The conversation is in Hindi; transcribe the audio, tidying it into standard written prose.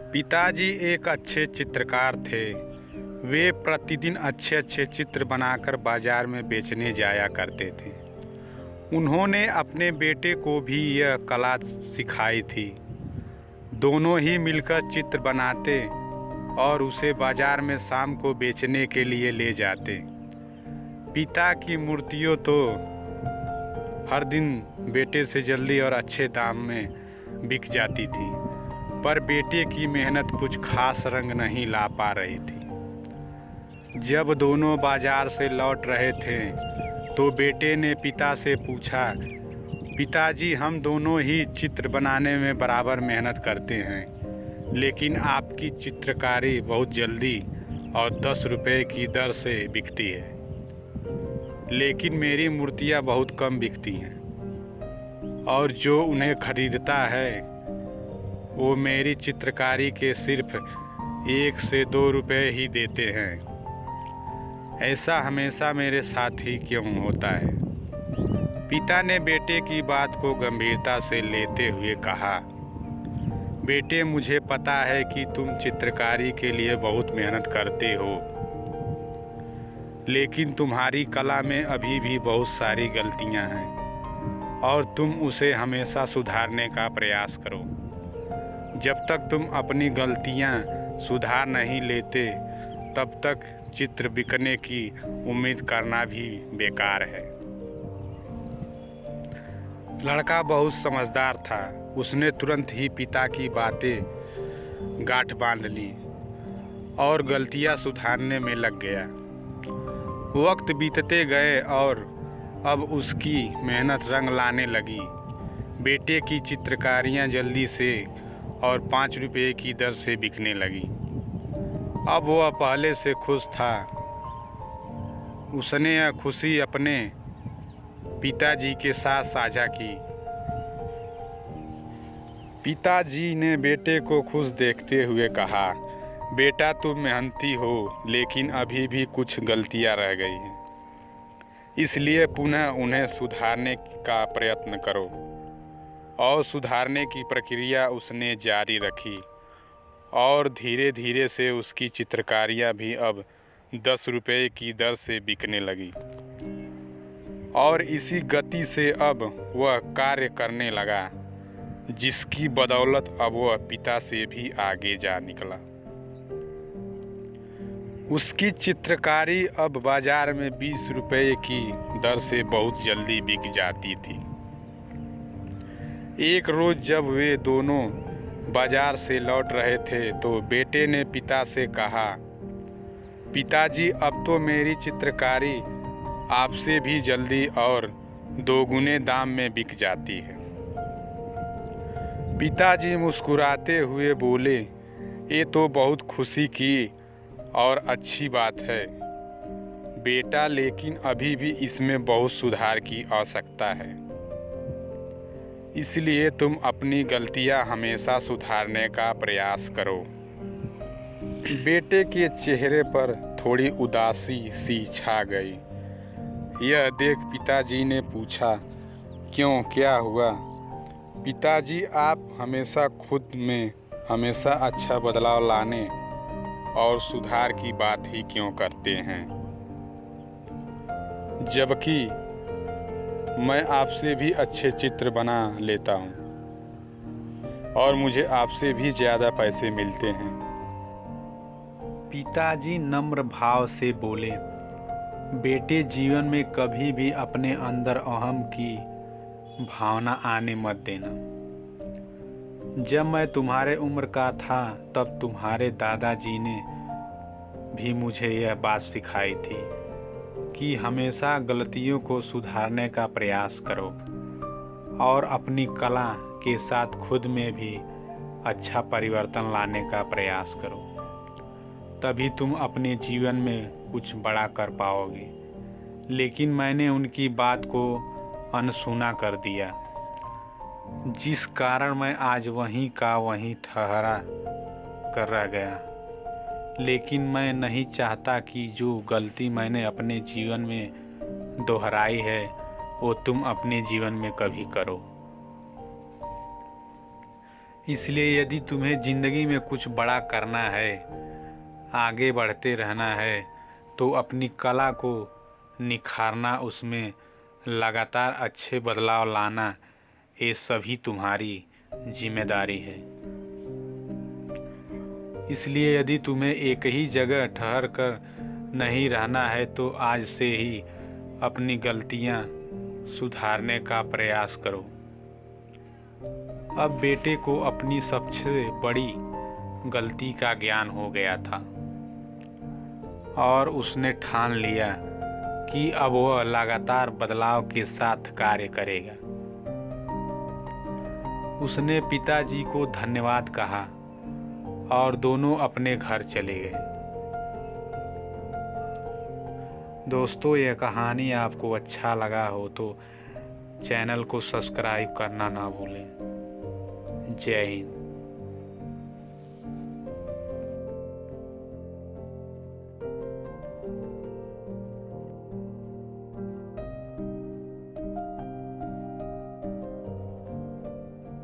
पिताजी एक अच्छे चित्रकार थे। वे प्रतिदिन अच्छे अच्छे चित्र बनाकर बाजार में बेचने जाया करते थे। उन्होंने अपने बेटे को भी यह कला सिखाई थी। दोनों ही मिलकर चित्र बनाते और उसे बाजार में शाम को बेचने के लिए ले जाते। पिता की मूर्तियों तो हर दिन बेटे से जल्दी और अच्छे दाम में बिक जाती थी, पर बेटे की मेहनत कुछ खास रंग नहीं ला पा रही थी। जब दोनों बाजार से लौट रहे थे तो बेटे ने पिता से पूछा, पिताजी, हम दोनों ही चित्र बनाने में बराबर मेहनत करते हैं, लेकिन आपकी चित्रकारी बहुत जल्दी और 10 रुपये की दर से बिकती है, लेकिन मेरी मूर्तियाँ बहुत कम बिकती हैं और जो उन्हें खरीदता है वो मेरी चित्रकारी के सिर्फ 1 से 2 रुपये ही देते हैं। ऐसा हमेशा मेरे साथ ही क्यों होता है? पिता ने बेटे की बात को गंभीरता से लेते हुए कहा, बेटे, मुझे पता है कि तुम चित्रकारी के लिए बहुत मेहनत करते हो, लेकिन तुम्हारी कला में अभी भी बहुत सारी गलतियां हैं और तुम उसे हमेशा सुधारने का प्रयास करो। जब तक तुम अपनी गलतियां सुधार नहीं लेते तब तक चित्र बिकने की उम्मीद करना भी बेकार है। लड़का बहुत समझदार था। उसने तुरंत ही पिता की बातें गांठ बांध ली और गलतियां सुधारने में लग गया। वक्त बीतते गए और अब उसकी मेहनत रंग लाने लगी। बेटे की चित्रकारियां जल्दी से और 5 रुपये की दर से बिकने लगी। अब वह पहले से खुश था। उसने यह खुशी अपने पिताजी के साथ साझा की। पिताजी ने बेटे को खुश देखते हुए कहा, बेटा, तुम मेहनती हो, लेकिन अभी भी कुछ गलतियां रह गई हैं, इसलिए पुनः उन्हें सुधारने का प्रयत्न करो। और सुधारने की प्रक्रिया उसने जारी रखी और धीरे धीरे से उसकी चित्रकारियाँ भी अब 10 रुपये की दर से बिकने लगी और इसी गति से अब वह कार्य करने लगा, जिसकी बदौलत अब वह पिता से भी आगे जा निकला। उसकी चित्रकारी अब बाजार में 20 रुपये की दर से बहुत जल्दी बिक जाती थी। एक रोज़ जब वे दोनों बाजार से लौट रहे थे तो बेटे ने पिता से कहा, पिताजी, अब तो मेरी चित्रकारी आपसे भी जल्दी और 2 गुने दाम में बिक जाती है। पिताजी मुस्कुराते हुए बोले, ये तो बहुत खुशी की और अच्छी बात है बेटा, लेकिन अभी भी इसमें बहुत सुधार की आवश्यकता है, इसलिए तुम अपनी गलतियां हमेशा सुधारने का प्रयास करो। बेटे के चेहरे पर थोड़ी उदासी सी छा गई। यह देख पिताजी ने पूछा, क्यों, क्या हुआ? पिताजी, आप हमेशा खुद में हमेशा अच्छा बदलाव लाने और सुधार की बात ही क्यों करते हैं, जबकि मैं आपसे भी अच्छे चित्र बना लेता हूँ और मुझे आपसे भी ज़्यादा पैसे मिलते हैं। पिताजी नम्र भाव से बोले, बेटे, जीवन में कभी भी अपने अंदर अहम की भावना आने मत देना। जब मैं तुम्हारे उम्र का था तब तुम्हारे दादाजी ने भी मुझे यह बात सिखाई थी कि हमेशा गलतियों को सुधारने का प्रयास करो और अपनी कला के साथ खुद में भी अच्छा परिवर्तन लाने का प्रयास करो, तभी तुम अपने जीवन में कुछ बड़ा कर पाओगे। लेकिन मैंने उनकी बात को अनसुना कर दिया, जिस कारण मैं आज वहीं का वहीं ठहरा कर रह गया। लेकिन मैं नहीं चाहता कि जो गलती मैंने अपने जीवन में दोहराई है वो तुम अपने जीवन में कभी करो। इसलिए यदि तुम्हें ज़िंदगी में कुछ बड़ा करना है, आगे बढ़ते रहना है, तो अपनी कला को निखारना, उसमें लगातार अच्छे बदलाव लाना, ये सभी तुम्हारी जिम्मेदारी है। इसलिए यदि तुम्हें एक ही जगह ठहर कर नहीं रहना है, तो आज से ही अपनी गलतियां सुधारने का प्रयास करो। अब बेटे को अपनी सबसे बड़ी गलती का ज्ञान हो गया था और उसने ठान लिया कि अब वह लगातार बदलाव के साथ कार्य करेगा। उसने पिताजी को धन्यवाद कहा और दोनों अपने घर चले गए। दोस्तों, यह कहानी आपको अच्छा लगा हो तो चैनल को सब्सक्राइब करना ना भूलें। जय हिंद।